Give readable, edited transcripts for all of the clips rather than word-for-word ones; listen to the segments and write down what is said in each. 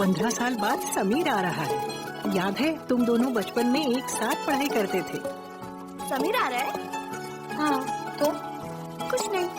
15 साल बाद समीर आ रहा है। याद है तुम दोनों बचपन में एक साथ पढ़ाई करते थे। समीर आ रहा है? हाँ, तो कुछ नहीं।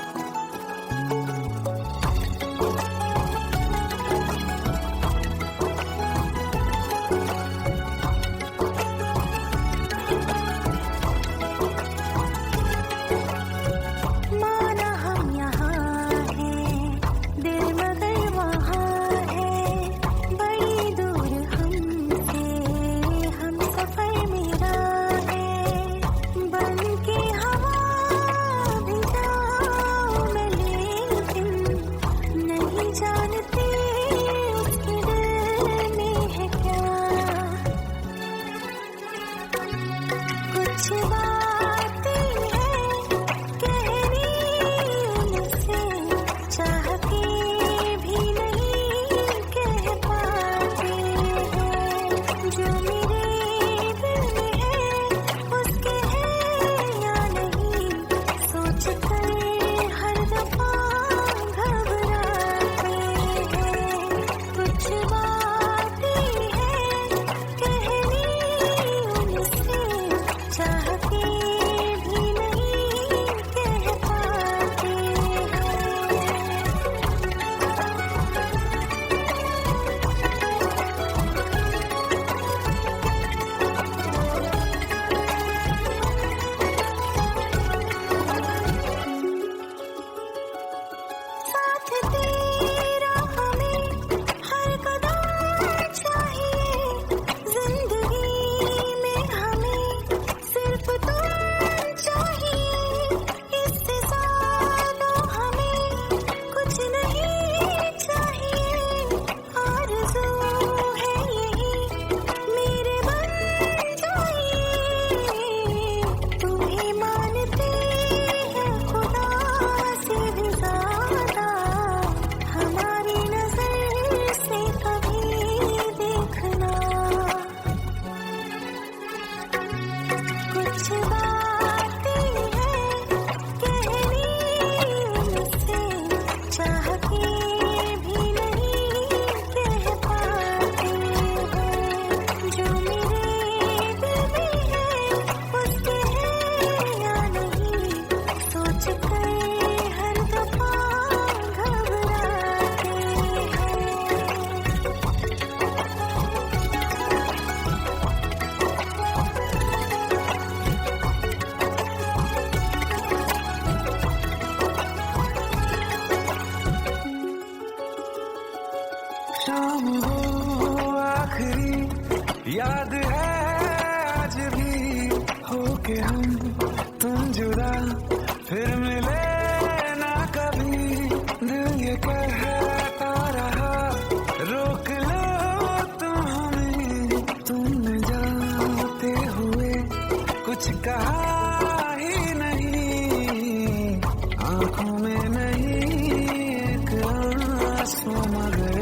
शाम हो आखिरी याद है आज भी होके हम तुम जुदा फिर मिले ना कभी। दिल ये कहता रहा रोक लो तुम हमें, तुमने जाते हुए कुछ कहा ही नहीं। आंखों में नहीं एक आंसू मगर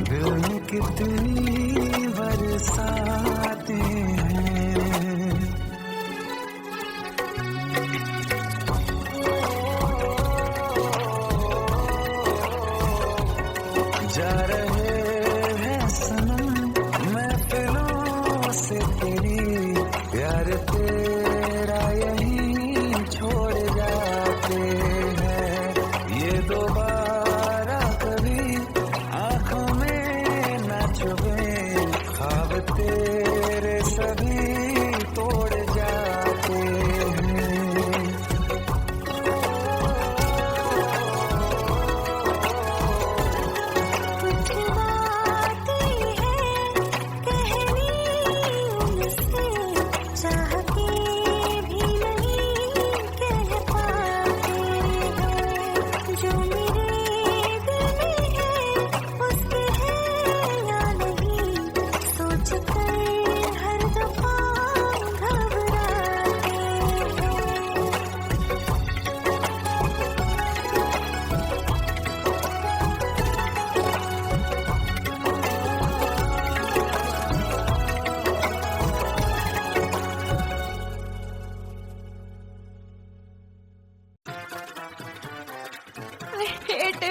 दिल में कितनी बरसाते हैं। जा रहे हैं सनम महफिलों से तेरी, प्यार तेरा यहीं छोड़ जाते हैं। ये दोबारा कभी आंखों में न चुभे, ख्वाब तेरे सभी तोड़ जाते हैं।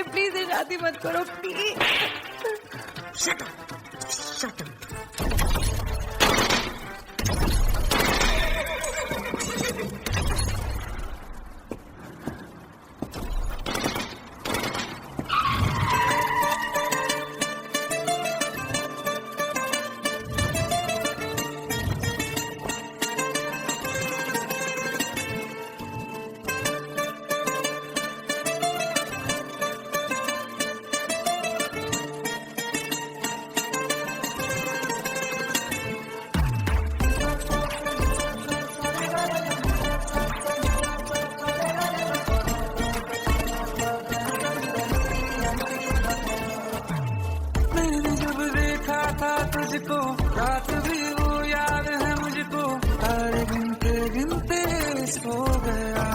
प्लीज शादी मत करो please. Shut up. Shut up. तुझको रात भी वो याद है मुझको, तारे गिनते गिनते सो गया।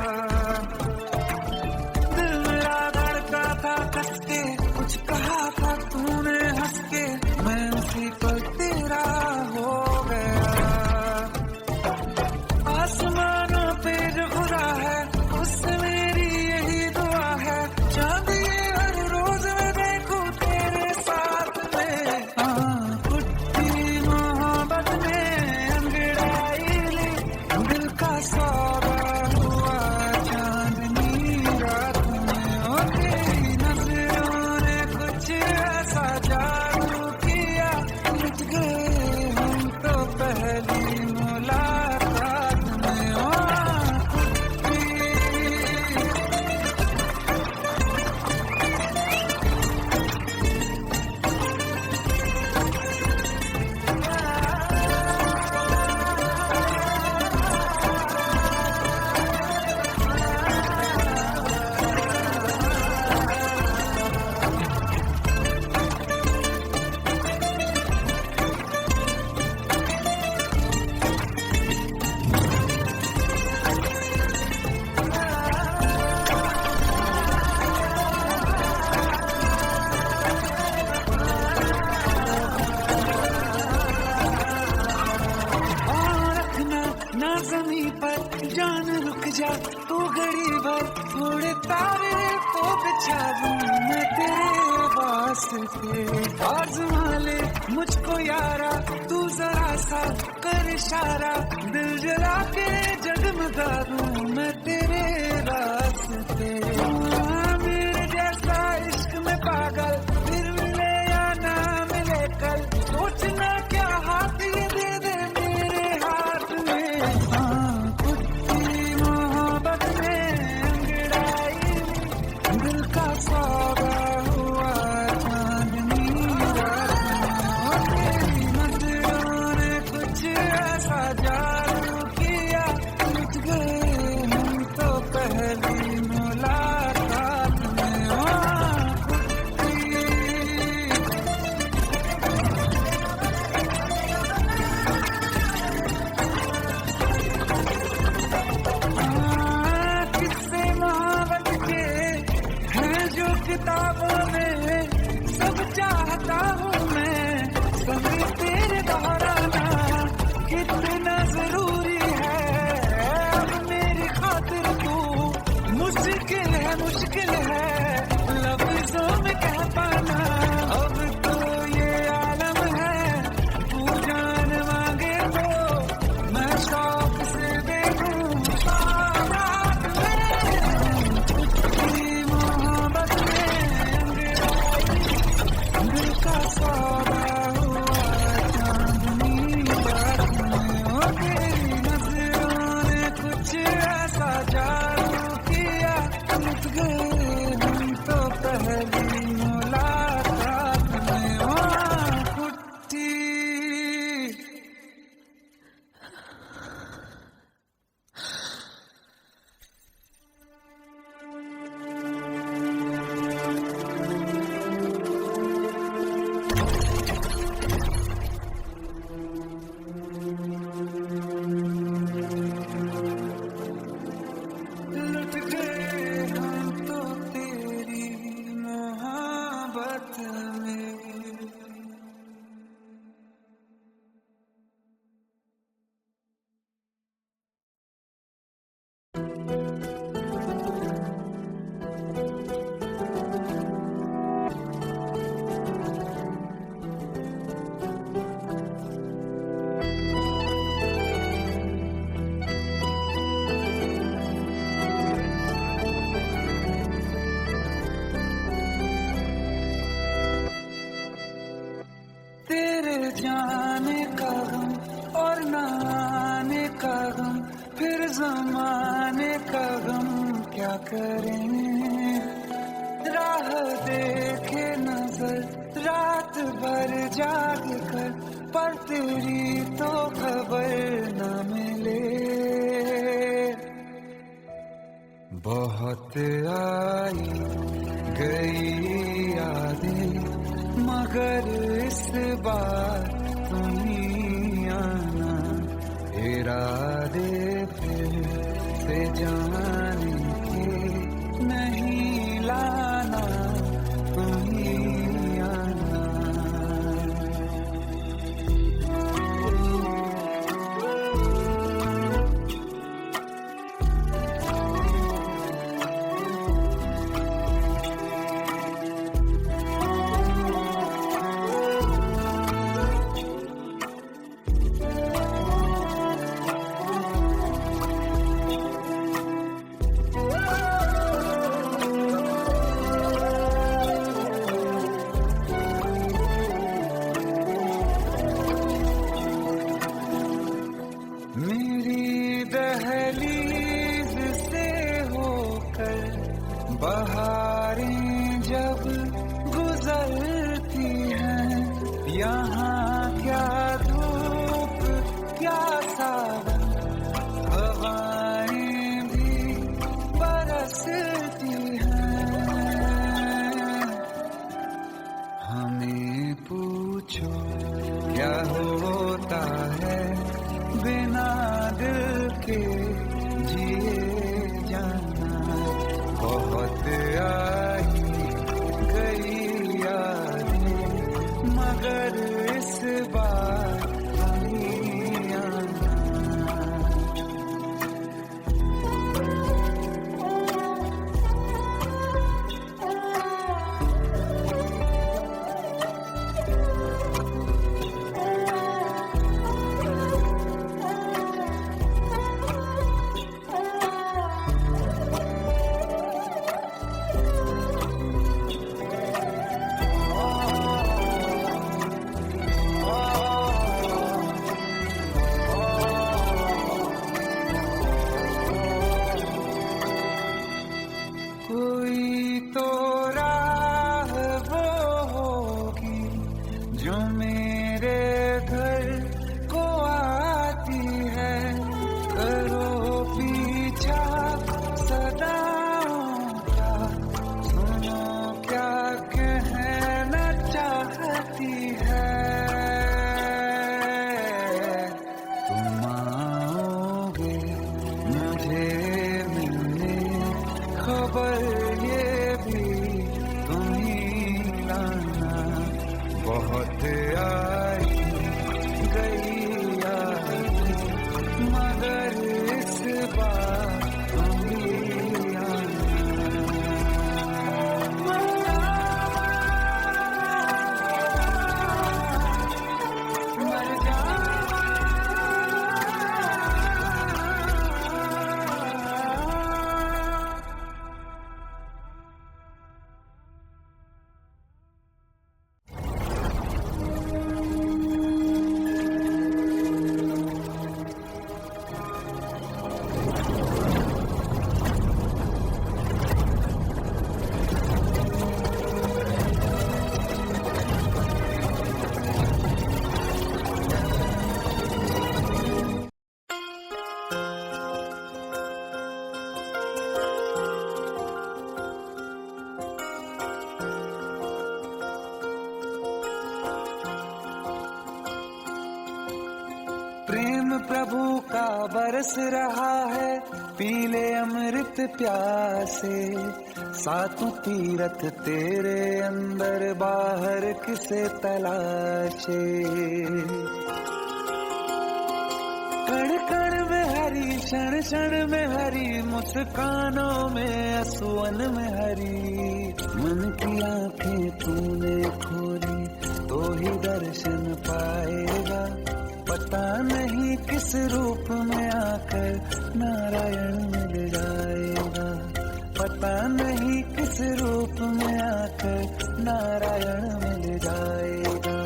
दिल मेरा धड़का था कस के, कुछ कहा था तूने हंस के, मैं उसी पर तेरा हो गया। आसमानों पे जो खुदा है उससे मेरी यही दुआ है, चांद ये हर रोज मैं देखूं तेरे साथ में। दिल का सौदा हुआ चांदनी रात में, और तेरी नजरों ने कुछ ऐसा जादू किया, लुट गए हम तो पहली मुलाकात में। ना ज़मीं पर जान रुक जा तू घड़ी भर, थोड़े तारे तो बिछा दूं मैं तेरे वास्ते। आज़मा ले मुझको यारा तू जरा सा कर इशारा, दिल जला के जगमगा दूं मैं तेरे रास्ते। मेरे जैसा इश्क में पागल फिर मिले या ना मिले कल, सोचना क्या हाथ ये दे दे मेरे हाथ में। कुत्ती मोहब्बत में अंगड़ाई, दिल का सौदा हुआ चांदनी रात में, तेरी नजरों ने कुछ ऐसा जादू किया, लुट गए हम तो पहली मुलाकात में। किस्से मोहब्बत के हैं जो किताबों में, सब चाहता हूँ मैं संग तेरे दोहराना, कितना जरूरी है अब मेरी खातिर तू, मुश्किल है लफ्जों में कह पाना। अब तो ये आलम है तू जान मांगे तो मैं शौक से देखूं रात में। तेरी मोहब्बत में अंगड़ाई, दिल का जाने का गम और न आने का गम, फिर जमाने का गम क्या करें। राह देखे नजर रात भर जाग कर, पर तेरी तो खबर न मिले। बहुत आई गई यादें, मगर इस बार तुम ही आना। इरादे फिर से जाने के नहीं लाना, तुम ही आना। मेरी दहलीज से होकर बहारें जब गुजरती हैं, यहाँ क्या धूप क्या सावन, हवाएं भी बरसती हैं। हमें पूछो क्या होता है बिना दिल के जिए जाना। बहुत आई गई यादें, मगर इस बार नहीं आना। कोई तो राह वो होगी जो मेरे घर को आती है। करो पीछा सदाओं का, सुनो क्या कहना चाहती है। तुम आओगे मुझे मिलने, खबर ये भी तुम ही लाना। बहुत आई गई यादें, मगर इस बार तुम ही आना। मर जाना। प्रेम प्रभु का बरस रहा है, पीले अमृत प्यासे। सातों तीरथ तेरे अंदर बाहर किसे तलाशे। कण कण में हरी, क्षण क्षण में हरी, मुस्कानों में असुवन में हरी। मन की आंखें तूने खोली तो ही दर्शन पाएगा। पता नहीं किस रूप में आकर नारायण मिल जाएगा। पता नहीं किस रूप में आकर नारायण मिल जाएगा।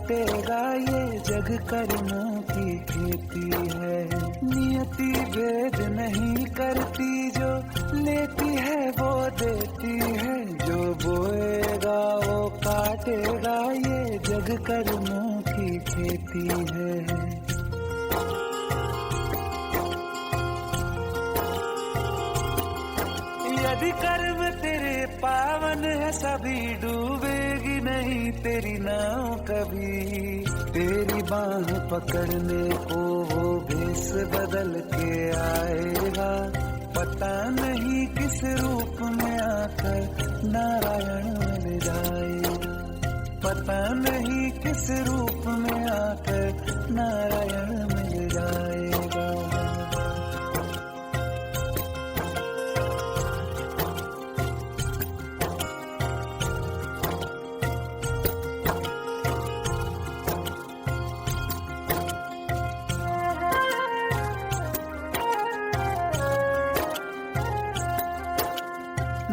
काटेगा ये जग कर्मों की खेती है। नियति भेद नहीं करती, जो लेती है वो देती है। जो बोएगा वो काटेगा ये जग कर्मों की खेती है। यदि कर्म तेरे पावन है सभी, डूबेगी नहीं तेरी नाव कभी। तेरी बाह पकड़ने को वो भेष बदल के आएगा, पता नहीं किस रूप में आकर नारायण मिल जाएगा। पता नहीं किस रूप में आकर नारायण मिल जाएगा।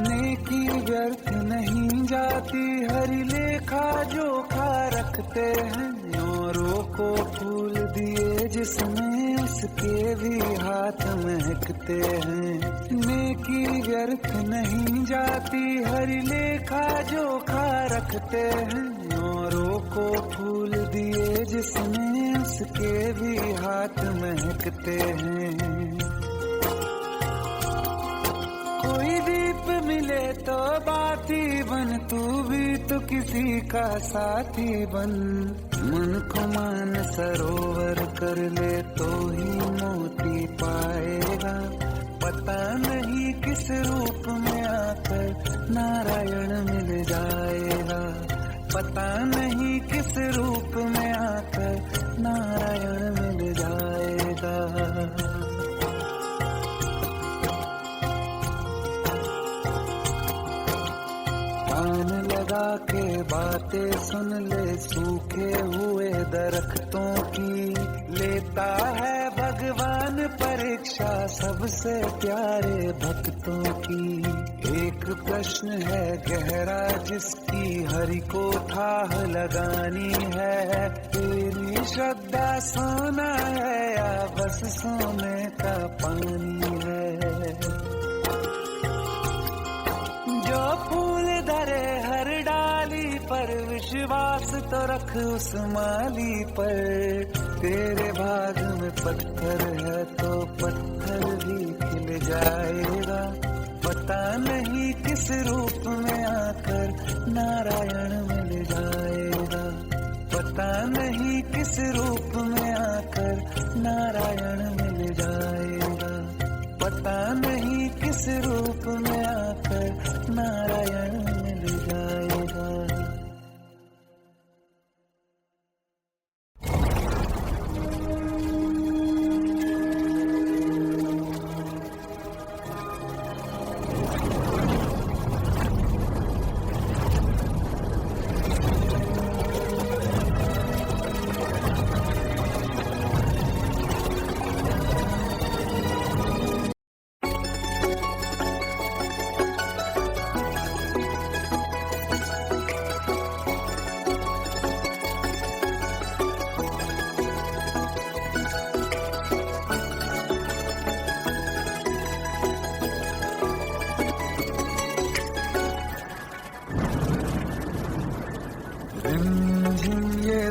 नेकी व्यर्थ नहीं जाती, हरि लेखा जोखा रखते हैं। औरों को फूल दिए जिसमें उसके भी हाथ महकते हैं। नेकी व्यर्थ नहीं जाती, हरि लेखा जोखा रखते हैं। औरों को फूल दिए जिसमें उसके भी हाथ महकते हैं। कोई दीप मिले तो बाती बन, तू भी तो किसी का साथी बन। मन को मान सरोवर कर ले तो ही मोती पाएगा। पता नहीं किस रूप में आकर नारायण मिल जाएगा। पता नहीं किस रूप में आकर नारायण मिल जाएगा। कान लगा के बातें सुन ले सूखे हुए दरख्तों की। लेता है भगवान परीक्षा सबसे प्यारे भक्तों की। एक प्रश्न है गहरा जिसकी हरि को थाह लगानी है। तेरी श्रद्धा सोना है या बस सोने का पानी है। जो फूल धरे हर डाली पर, विश्वास तो रख उस माली पर। तेरे भाग में पत्थर है तो पत्थर भी खिल जाएगा। पता नहीं किस रूप में आकर नारायण मिल जाएगा। पता नहीं किस रूप में आकर नारायण मिल जाएगा। पता नहीं किस रूप में आकर नारायण मिल जाएगा।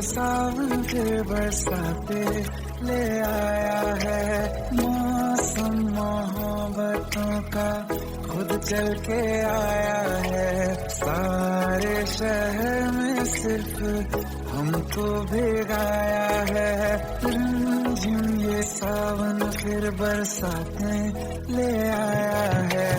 सावन के बरसाते ले आया है। मौसम मोहब्बतों का खुद चल के आया है। सारे शहर में सिर्फ हमको भिगाया है। रिमझिम ये सावन फिर बरसाते ले आया है।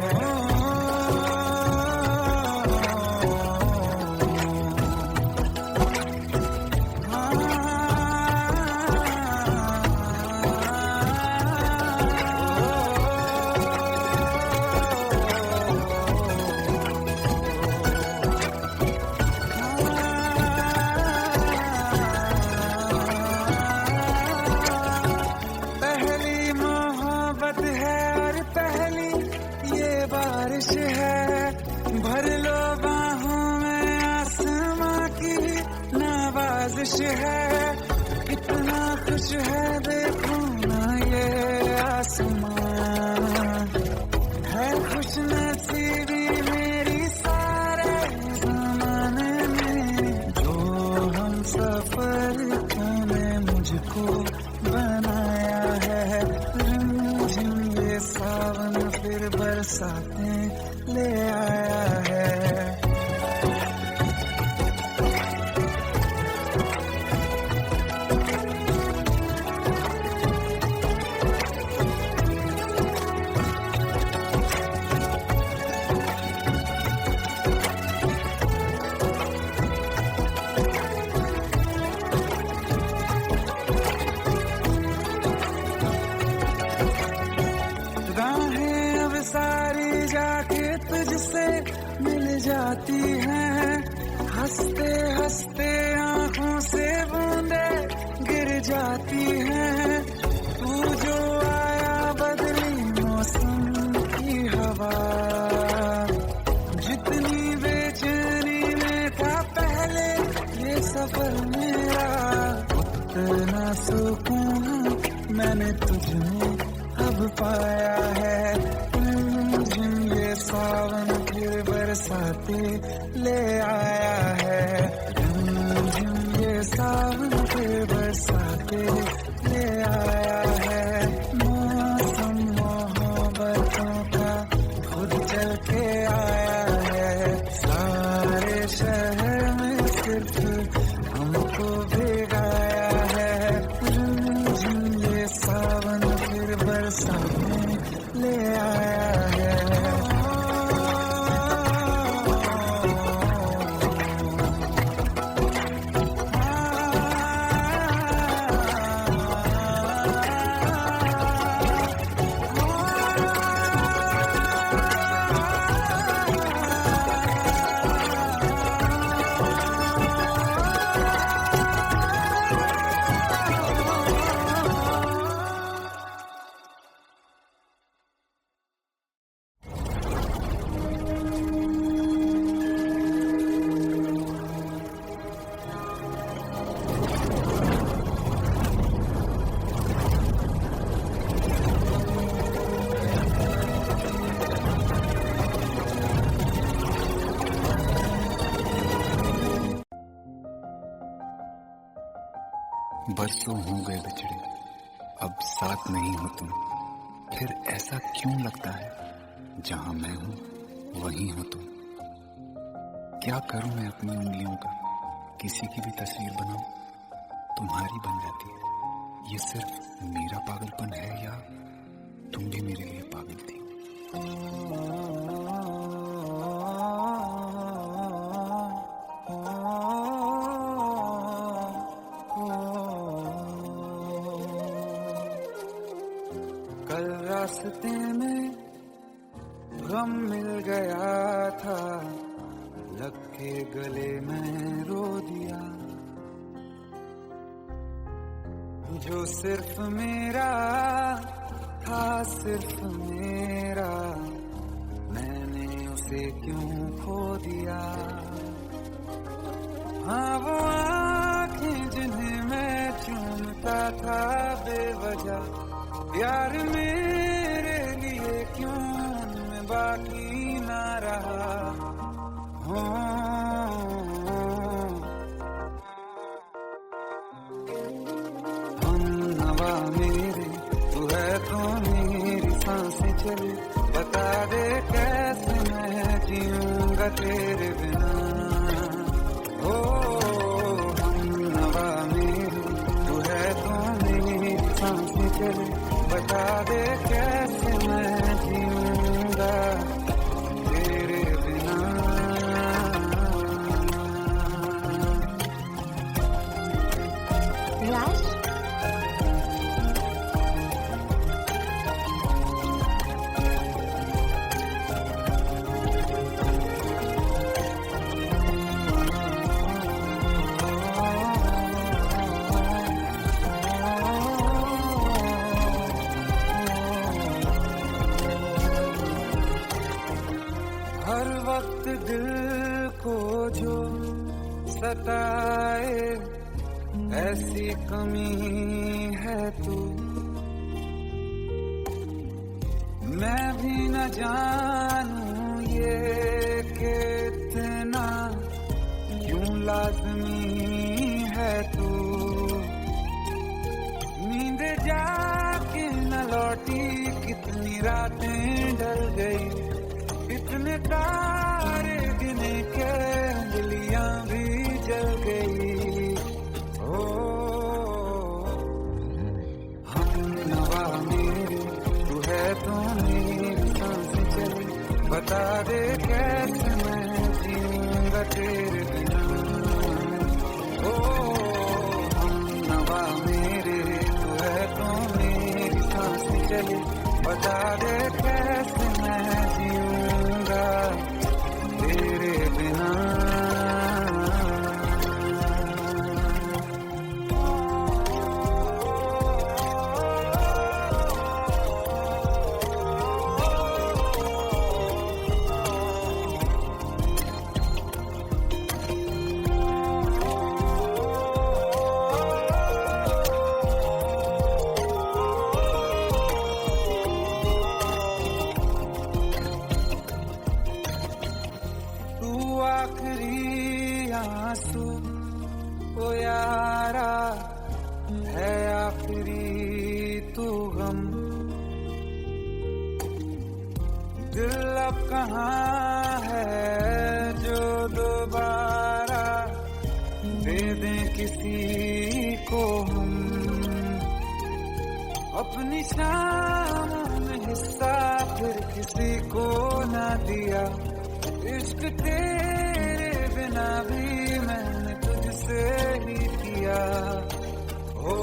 साजिश है, कितना खुश है देखो ना ये आसमान। है खुश नसीबी मेरी सारे ज़माने में, जो हम सफर ने मुझको बनाया है। रिमझिम ये सावन फिर बरसातें ले आया है। तुझसे मिल जाती हैं, हंसते हंसते आंखों से बूंदे गिर जाती हैं। तू जो आया बदली मौसम की हवा, जितनी बेचैनी में था पहले ये सफर मेरा, उतना सुकून मैंने तुझमें अब पाया है। ये सावन फिर बरसाते ले आया है। ये सावन फिर बरसाते ले आया है। मौसम मोहब्बतों का खुद चल के आया है। सारे शहर में सिर्फ हमको भिगाया है। ये सावन फिर बरसाते ले आया है। बरसों हो गए बिछड़े, अब साथ नहीं हो तुम। फिर ऐसा क्यों लगता है, जहां मैं हूं वहीं हो तुम। क्या करूं मैं अपनी उंगलियों का, किसी की भी तस्वीर बनाऊं, तुम्हारी बन जाती है। ये सिर्फ मेरा पागलपन है या तुम भी मेरे लिए पागल थी। कल रास्ते में गम मिल गया था, लग के गले में रो दिया। जो सिर्फ मेरा था, सिर्फ मेरा, मैंने उसे क्यों खो दिया। हाँ वो आँखें जिन्हें मैं चूमता था बेवजह, प्यार मेरे लिए क्यों उनमें बाकी ना रहा। हम नवा मेरे, तू है तो मेरी सांसें चले। बता दे कैसे मैं जीऊंगा तेरे बिना। हम नवा मेरे, तू है तो मेरी सांसें चले। बता दे कैसे मैं जीऊंगा तेरे बिना। राज, हर वक्त दिल को जो सताए, ऐसी कमी है तू, मैं भी न जानूं ये कि इतना क्यों लाज़मी है तू। नींद जाके न लौटी, कितनी रातें ढल गई, कितने तारे गिने के अंजलियां भी जल गई। ओ हम नवा मेरे तू है तो मेरी सांसें चली, बता दे कैसे मैं जीऊंगा तेरे बिना। ओ हम नवा मेरे तू है तो मेरी सांसें चली, बता दे कैसे मैं जीऊंगा तेरे बिना। आखिरी आंसू ओ यारा है, आखिरी तू गम। दिल अब कहाँ है जो दोबारा दे दें किसी को हम। अपनी शामों में हिस्सा फिर किसी को ना दिया, इश्क तेरे बिना भी मैंने तुझसे ही किया। ओ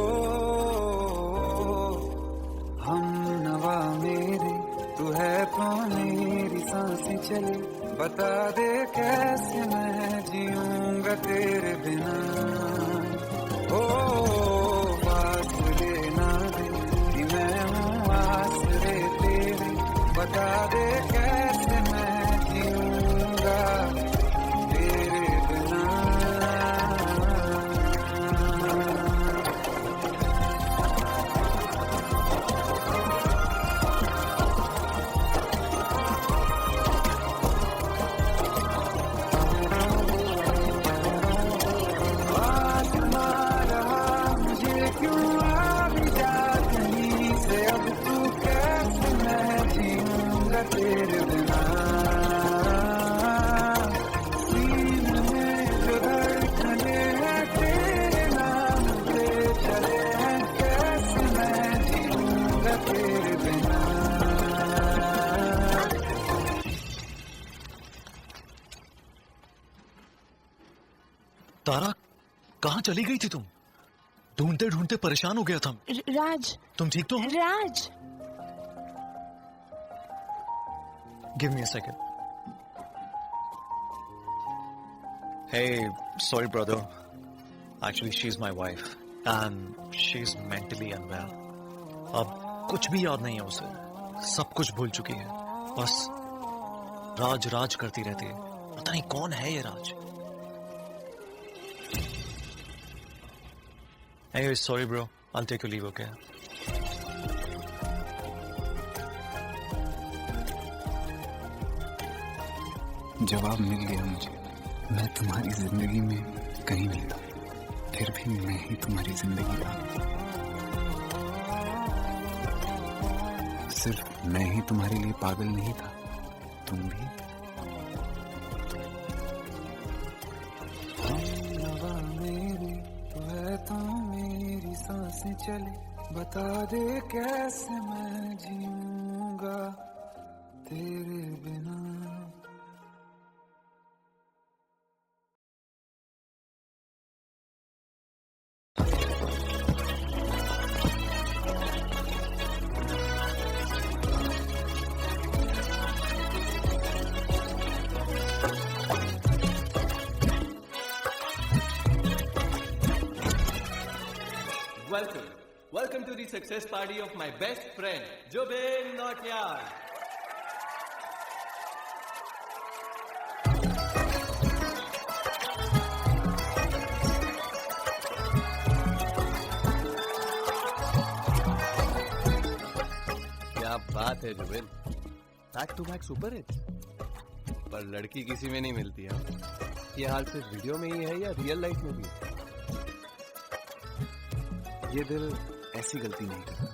हम नवा मेरे तू है तो मेरी सांसें चले, बता दे कैसे मैं जीऊंगा तेरे बिना। ओ फासले ना दे कि मैं हूँ आसरे तेरे, बता दे कैसे मैं जीऊंगा तेरे बिना। आसमां रहा मुझे क्यों आ भी जा कहीं से, अब तू कैसे मैं जीऊंगा तेरे बिना। सीने में जो धड़कने हैं तेरे नाम पे चले हैं, कैसे मैं जीऊंगा तेरे बिना। तारा, कहाँ चली गई थी तुम? ढूंढते ढूंढते परेशान हो गया था। राज, तुम ठीक तो हो? राज। Give me a second. Hey, sorry brother. Actually, she's my wife and she's mentally unwell. अब कुछ भी याद नहीं है उसे, सब कुछ भूल चुकी है। बस राज राज करती रहती है। पता नहीं कौन है ये राज। Anyway, sorry bro. I'll take your leave, okay? जवाब मिल गया मुझे। मैं तुम्हारी जिंदगी में कहीं नहीं था, फिर भी मैं ही तुम्हारी जिंदगी था। सिर्फ मैं ही तुम्हारे लिए पागल नहीं था, तुम भी। नवा मेरे तू है तो मेरी सांसें चले, बता दे कैसे मैं जीऊंगा तेरे बिना। Welcome to the success party of my best friend, Jobin Nautiyar. बात है Jubin, back to back super hit. पर लड़की किसी में नहीं मिलती है। ये हाल सिर्फ वीडियो में ही है या रियल लाइफ में भी? ये दिल ऐसी गलती नहीं करता।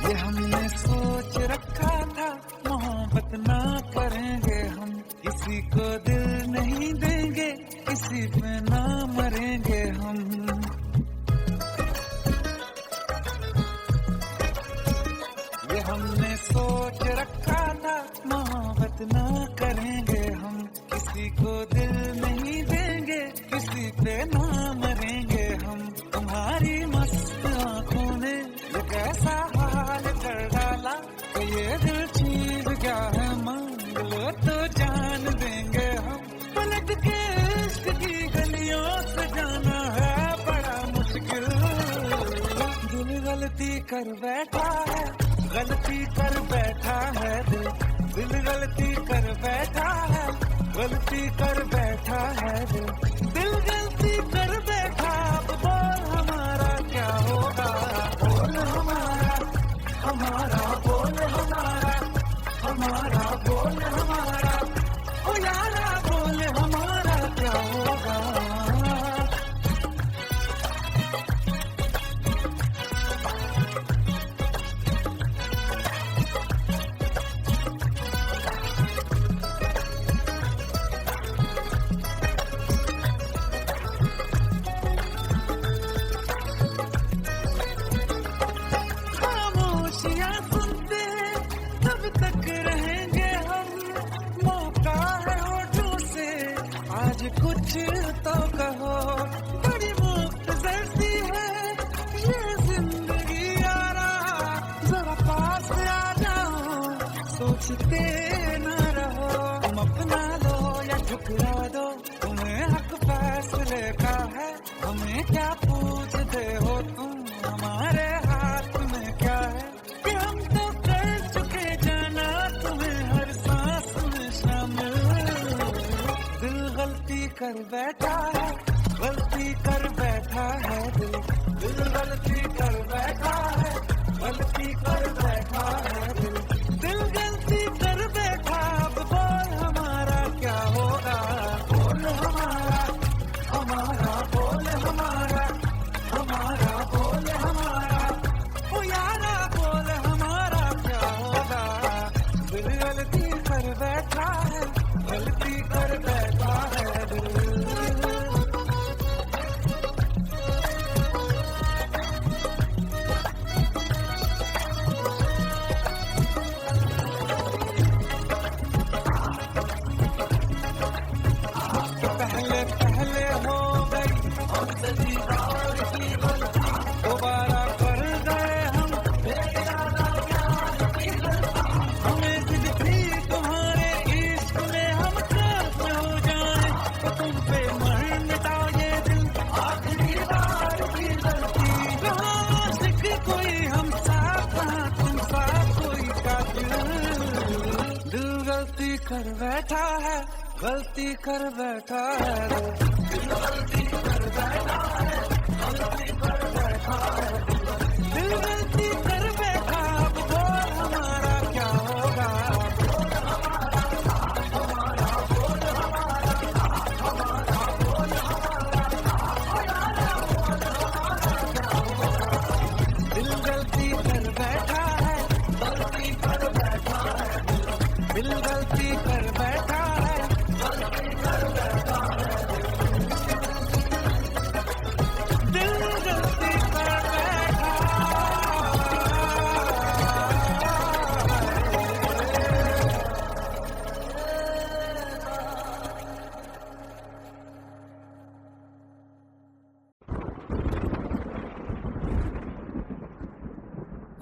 ये हमने सोच रखा था, मोहब्बत ना करेंगे हम, किसी को दिल नहीं देंगे, किसी पे ना मरेंगे हम। ये हमने सोच रखा था, मोहब्बत ना करेंगे हम, किसी को दिल नहीं देंगे, किसी पे ना मरेंगे हम। तुम्हारी मस्त आंखों ने ये कैसा हाल कर डाला, कि ये दिल चीज क्या है, मांग लो तो जान देंगे हम। पलट के इश्क की गलियों से जाना है बड़ा मुश्किल। दिल गलती कर बैठा है, गलती कर बैठा है दिल, दिल गलती कर बैठा है, गलती कर बैठा है दिल, दिल गलती कर बैठा। अब बोल हमारा क्या होगा, बोल हमारा, हमारा बोल हमारा, हमारा बोल हमारा, ओ यारा बोल हमारा क्या होगा। खामोशियां सुनते तब तक रहेंगे हम, मौका है होठों से आज कुछ तो कहो। बड़ी मुख्तसर सी है ये जिंदगी यारा, जरा पास आ जाओ, सोचते न रहो। तुम अपना लो या ठुकरा दो, तुम्हें हक फैसले का है, हमें क्या पूछते हो तुम, हमारे हाथ में क्या है, कि हम तो कर चुके जाना तुम्हें हर सांस में शामिल। दिल गलती कर बैठा है, गलती कर बैठा है दिल, दिल गलती कर बैठा है, गलती कर बैठा है दिल, दिल गलती कर बैठा। अब बोल हमारा क्या होगा, बोल हमारा, हमारा बोल हमारा, हमारा बोल हमारा, ओ यारा बोल हमारा क्या होगा। दिल गलती कर बैठा है, गलती कर बैठा है दिल। पहले पहले हो गई हमसे दीदार की गलती, दोबारा कर गए हम बेइरादा प्यार की गलती। हमें जिद थी तुम्हारे इश्क में हम खत्म हो जाए, तो तुम पे मर मिटा ये दिल आखिरी बार की गलती। कहाँ आशिक कोई हम साथ, कहाँ तुम साथ कोई कातिल। दिल गलती कर बैठा है, गलती कर बैठा है, दिल गलती कर बैठा है, गलती कर बैठा है, दिल गलती कर बैठा। अब बोल हमारा क्या होगा, बोल हमारा, हमारा बोल हमारा, हमारा बोल हमारा, हमारा बोल हमारा क्या होगा। दिल गलती कर बैठा है, गलती कर बैठा है, दिल गलती कर बैठा है, गलती कर बैठा है, दिल गलती कर बैठा।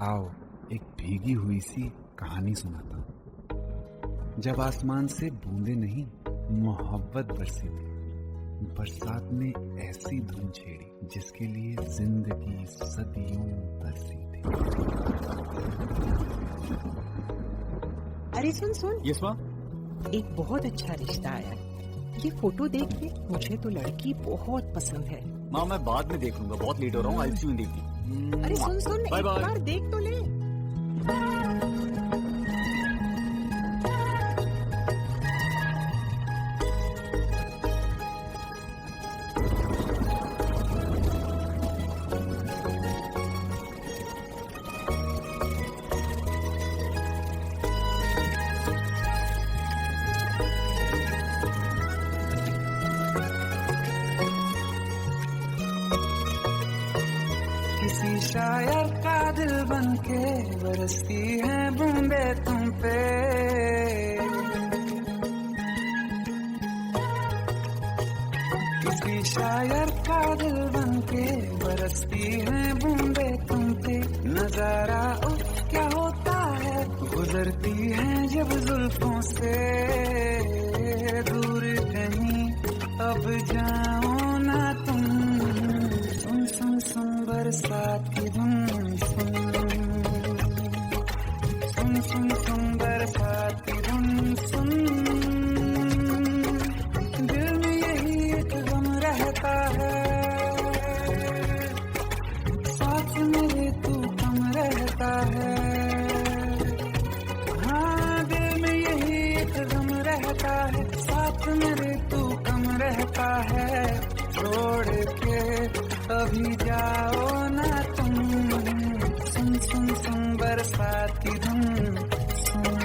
आओ एक भीगी हुई सी कहानी सुनाता हूँ। जब आसमान से बूंदे नहीं मोहब्बत बरसी थी, बरसात ने ऐसी धुन छेड़ी जिसके लिए जिंदगी सदियों तरसी थी। अरे सुन सुन, यस माँ। एक बहुत अच्छा रिश्ता आया है। ये फोटो देख के मुझे तो लड़की बहुत पसंद है। माँ मैं बाद में देख लूंगा, बहुत लेट हो रहा हूँ। आई सी यू इन द इवनिंग। अरे सुन सुन, Bye एक bye. बार देख तो ले। किसी शायर का दिल बनके बरसती है बूंदे तुम पे, किसी शायर का दिल बनके बरसती है बूंदे तुम पे। नजारा उफ क्या होता है, गुजरती है जब जुल्फों से दूर कहीं अब जाओ ना तुम। सुन सुन सुन बरसात की धुन, सुन सुन सुन सुन बरसात की धुन सुन। दिल में यही एक गम रहता है, साथ मेरे तू कम रहता है। हाँ दिल में यही एक गम रहता है, साथ मेरे तू कम रहता है। छोड़ के अभी जाओ ना तुम, सुन सुन सुन बरसात की धुन सुन।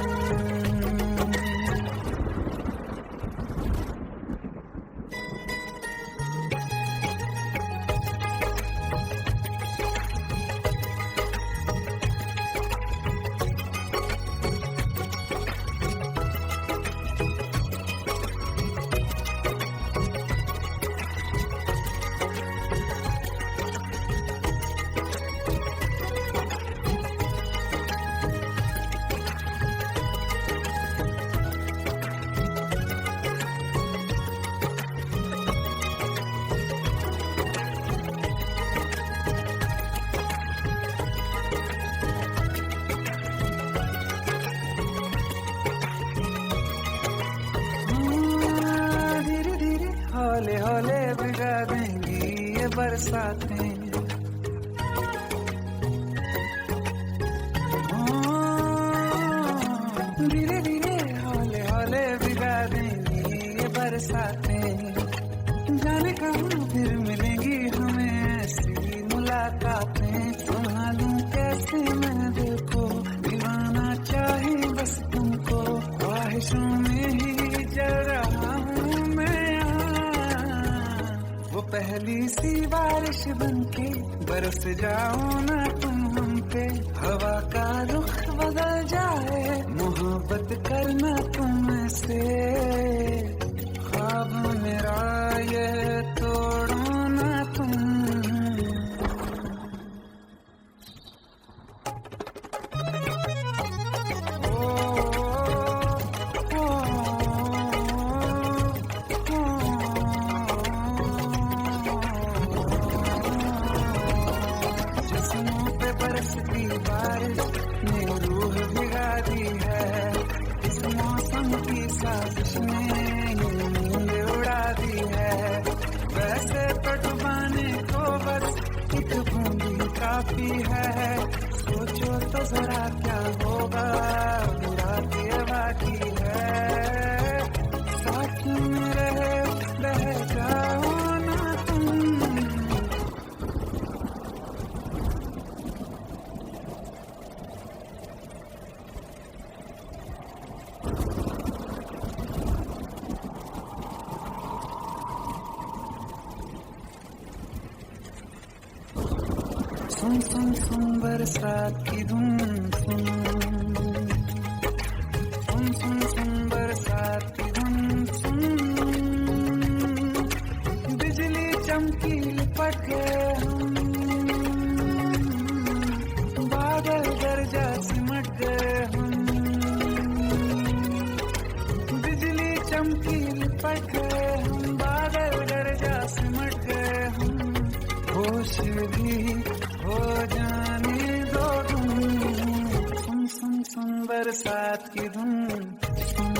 हौले हौले भिगा देंगी ये बरसातें, धीरे धीरे हौले हौले भिगा देंगी ये बरसातें। जाने कहाँ फिर मिलेंगी हमें ऐसी मुलाकातें। संभालूं कैसे मैं दिल को, दीवाना चाहे बस तुमको। ख्वाहिशों में ही जल रहा हूँ मैं, वो पहली सी बारिश बनके बरस जाओ ना तुम हम पे। हवा का रुख बदल जाए, मोहब्बत करना तुमसे। ख्वाब मेरा ये तोड़ो ना तुम। बरसती बारिश ने रूह भिगा दी है, इस मौसम की साजिश ने ये नींद उड़ा दी है। वैसे तो डुबाने को बस एक बूंदी काफी है, सोचो तो जरा क्या होगा बुरा के बाकी है। साथ में रहे बह जाओ ना तुम। सुन सुन सुन बरसात की धुन सुन, सुन सुन सुन बरसात की धुन सुन। बिजली चमकी लिपट गए हम, बादल गरजा सिमट गए हम। बिजली चमकी लिपट गए हम, बादल गरजा सिमट गए हम। होश भी हो जाने दो तुम, सुन सुन सुन बरसात की धुन सुन,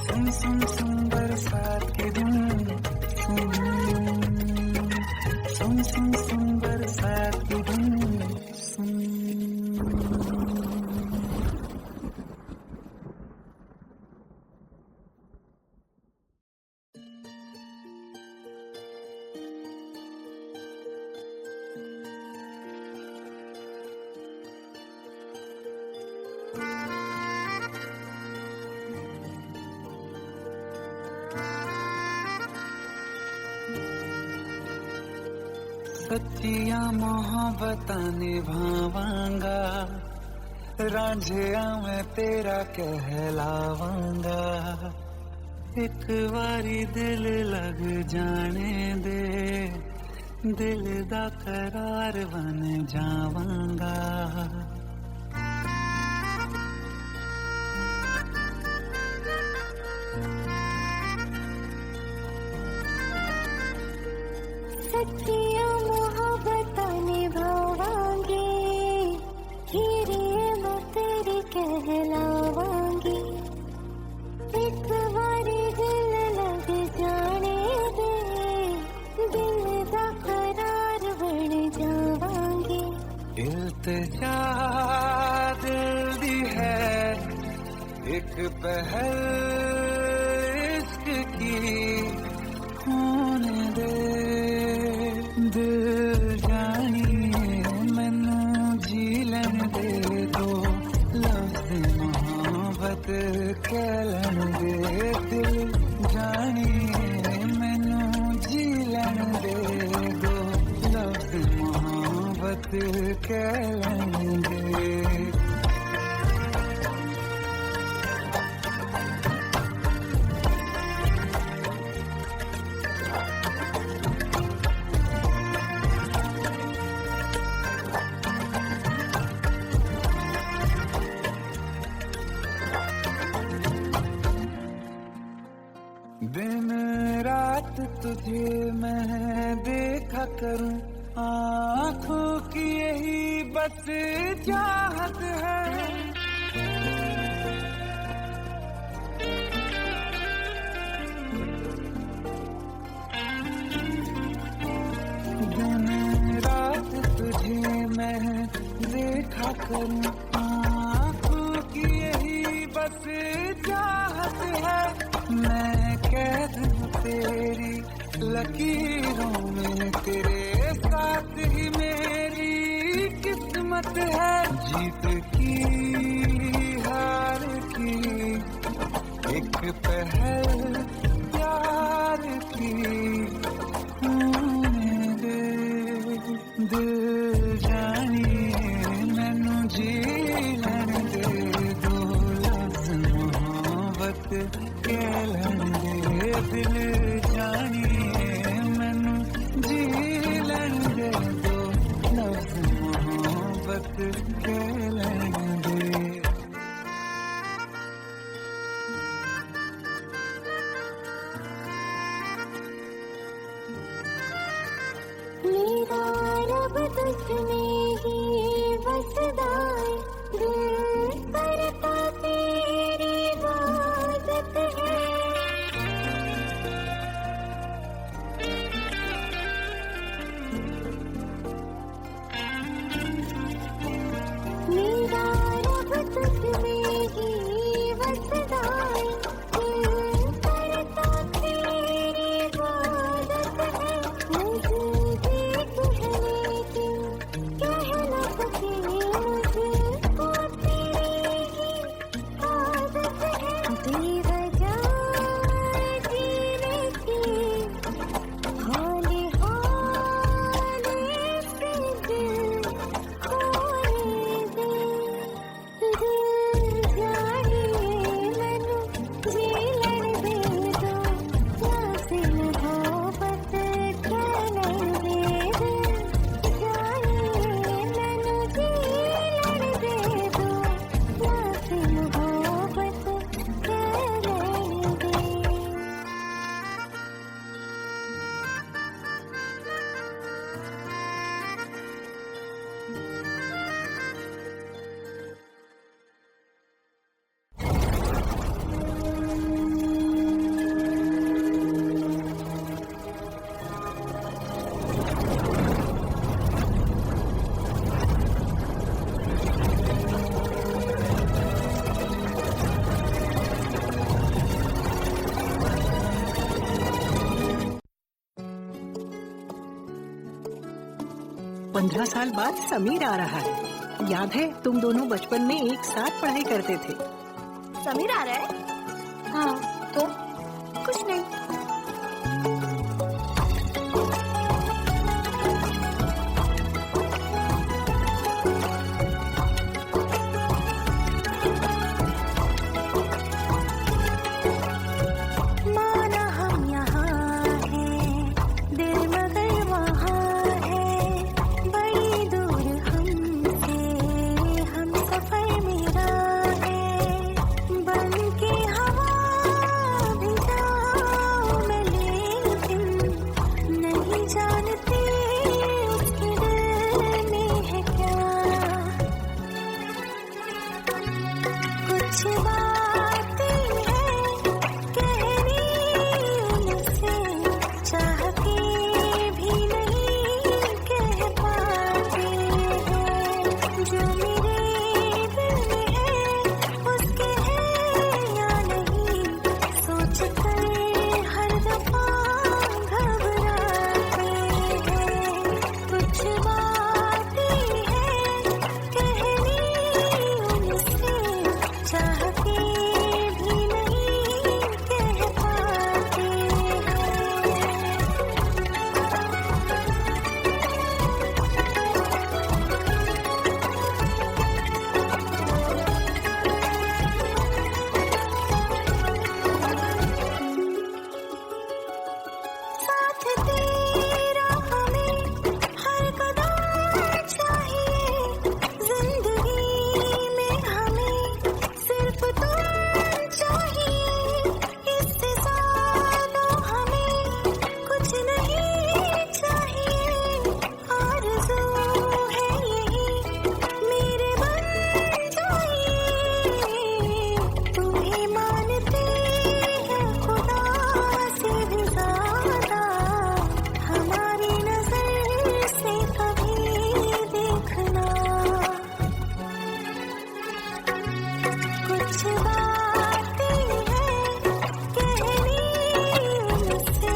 सुन सुन सुन बरसात की धुन सुन, सुन सुन सुन बरसात की धुन सुन। सच्चिया मोहब्बतां निभावांगा, रांझिया मैं तेरा कहलावांगा। एक बारी दिल लग जाने दे, दिल दा करार बन जावांगा। सच्चिया मोहब्बतां निभावांगी, हीरे मैं तेरी कहलावांगी। एक बारी दिल लग जाने दे, दिल दा करार बन जावांगी। इल्तिजा दिल दी है एक पहल इश्क की, होने दे दिल जानिए मैनू जी लैन दे दो, लफ्ज़ मोहब्बत कह लैन दे। दिल जानिए मैनू जी लैन दे दो, लफ्ज़ मोहब्बत कह लैन दे। दिन रात तुझे मैं देखा करूं, आँखों की यही बस चाहत है। दिन रात तुझे मैं देखा करूं, आँखों की यही बस चाहत है। मैं कैद हूँ तेरी लकीरों में, तेरे साथ ही मेरी किस्मत है। जीत की हार की एक पहल प्यार की, होने दे दिल जानिए मैनू जी लैन दे दो, लफ्ज़ मोहब्बत कह लैन दे। दिल जानिए मैनू जी लैन दे दो, लफ्ज़ मोहब्बत कह लैन दे। मेरा रब तुझमें ही बसदा है, दिल करता तेरी इबादत है। मेरा रब तुझमें ही बसदा है, दिल करता तेरी इबादत है। मुझे कहने की कह न सके, मुझको तेरी ही आदत है। बेवजह जीने की हाले हाले से दिल खोने दे। दिल जानिए मैनू जी लैन दे दो, लफ्ज़ मोहब्बत कह लैन दे। दिल जानिए मैनू जी लैन दे दो, लफ्ज़ मोहब्बत कह लैन दे। पंद्रह साल बाद समीर आ रहा है। याद है तुम दोनों बचपन में एक साथ पढ़ाई करते थे। समीर आ रहा है? हाँ, तो कुछ नहीं। साथ तेरा हमें हर कदम चाहिए, जिंदगी में हमें सिर्फ तुम चाहिए, इससे ज्यादा हमें कुछ नहीं चाहिए, आरज़ू है यही मेरे बन जाइए, तुम्हें मानते हैं खुदा से भी ज्यादा, हमारी नजर से कभी देखना, कुछ बातें हैं कहनी उनसे,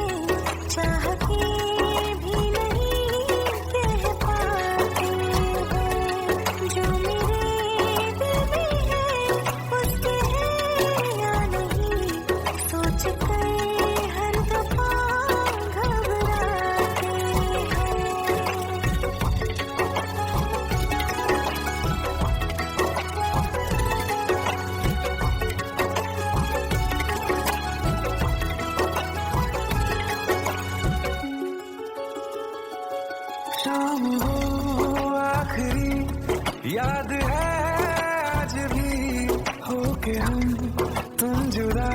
चाह के भी नहीं कह पाते हैं, जो मेरे दिल में है उसके है या नहीं, सोच कर हर दफा घबराते हैं। शाम हो आखिरी याद है आज भी, होके हम तुम जुदा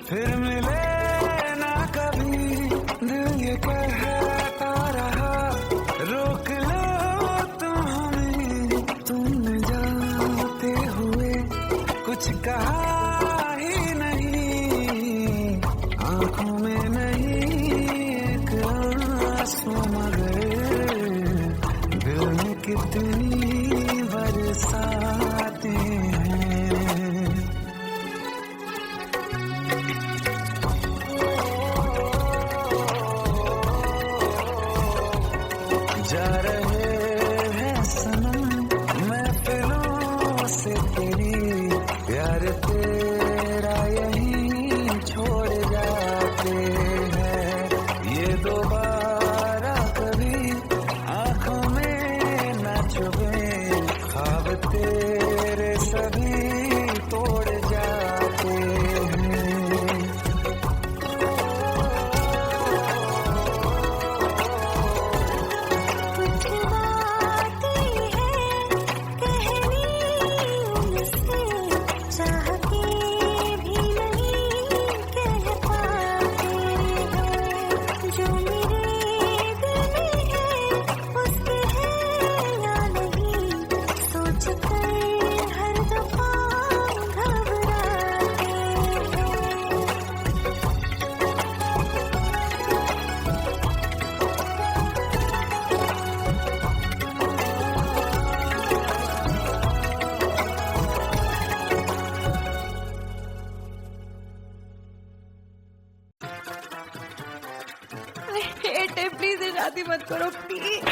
फिर मिले ना कभी, दिल ये कहता रहा रोक लो तुम हमें, तुमने जाते हुए कुछ कहा ही नहीं, आंखों में नहीं एक आंसू मगर दिल में कितनी बरसाते हैं। जा रहे हैं सनम महफिलों से तेरी, प्यार तेरा यहीं छोड़ जाते हैं, ये दोबारा कभी आंखों में न चुभे, ख्वाब तेरे सभी तोड़ जाते हैं। कुछ बातें हैं कहनी उनसे, चाह के भी नहीं कह पाते हैं, जो मेरे दिल में है उसके है या नहीं, सोच कर हर दफा घबराते हैं। प्लीज शादी मत करो प्लीज।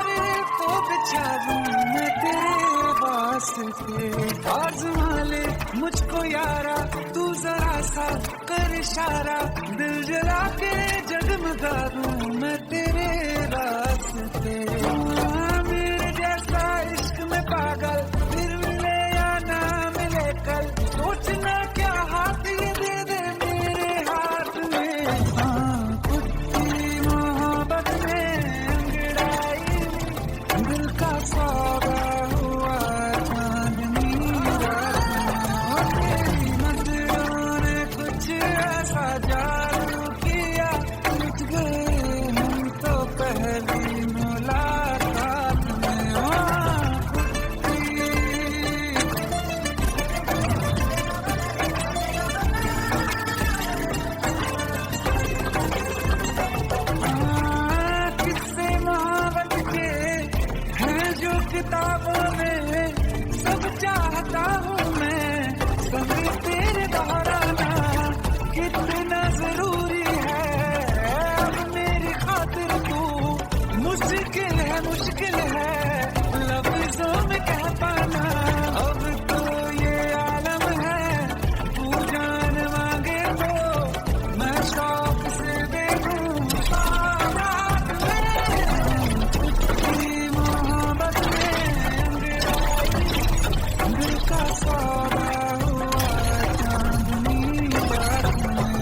तारे तो बिछा दूं मैं तेरे वास्ते। आज़मा ले मुझको यारा तू जरा सा कर इशारा, दिल जला के जगमगा दूं मैं तेरे रास्ते। मेरे जैसा इश्क में पागल फिर मिले या ना मिले कल, सोचना क्या हाथ ये दे दे मेरे हाथ में। कुत्ती मोहब्बत में अंगड़ाई दिल का सौदा हुआ चांदनी रात में। तेरी नजरों ने कुछ ऐसा जादू किया, लुट गए हम तो पहली मुलाकात में। किस्से मोहब्बत के हैं जो किताबों में, सब चाहता हूँ मैं संग तेरे दोहराना। कितना जरूरी है अब मेरी खातिर तू, मुश्किल है लफ्जों में कह पाना। अब तो ये आलम है तू जान मांगे तो मैं शौक से दे दूं रात में। तेरी मोहब्बत में अंगड़ाई दिल का सौदा हुआ चांदनी रात में।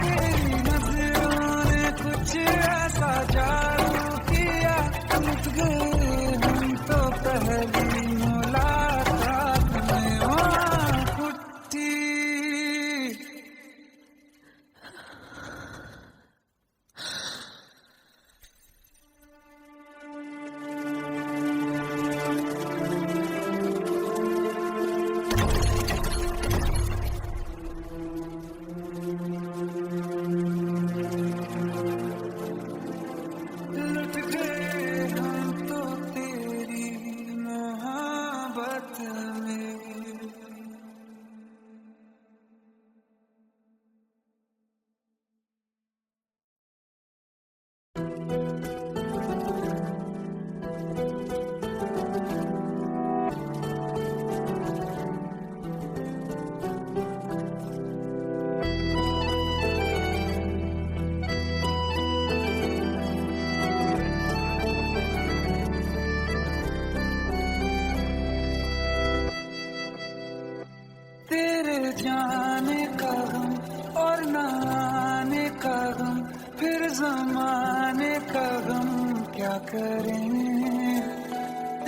तेरी नजरों ने कुछ ऐसा जादू किया, लुट गए हम तो पहली मुलाकात में। कुट्टी लुट गए हम तो तेरी मोहब्बत में। तेरे जाने का गम और न आने का गम, फिर जमाने का गम क्या करें।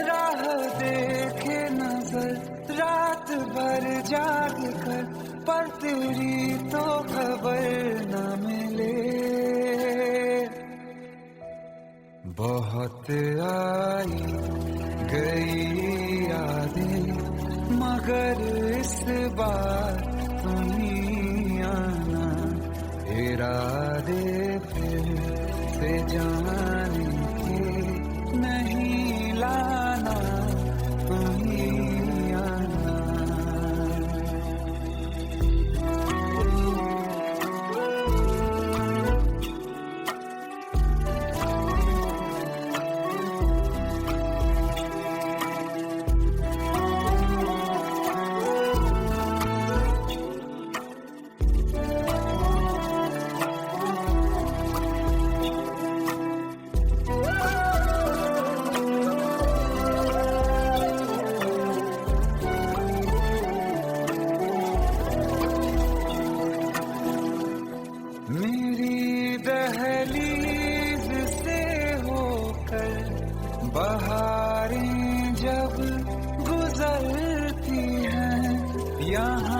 राह देखे नजर रात भर जाग कर, पर तेरी तो खबर न मिले। बहुत आई गई यादें मगर इस बार तुम ही आना। इरादे फिर से जाने के नहीं लाना, तुम ही आना। मेरी दहलीज से होकर बहारें जब गुजरती हैं, यहाँ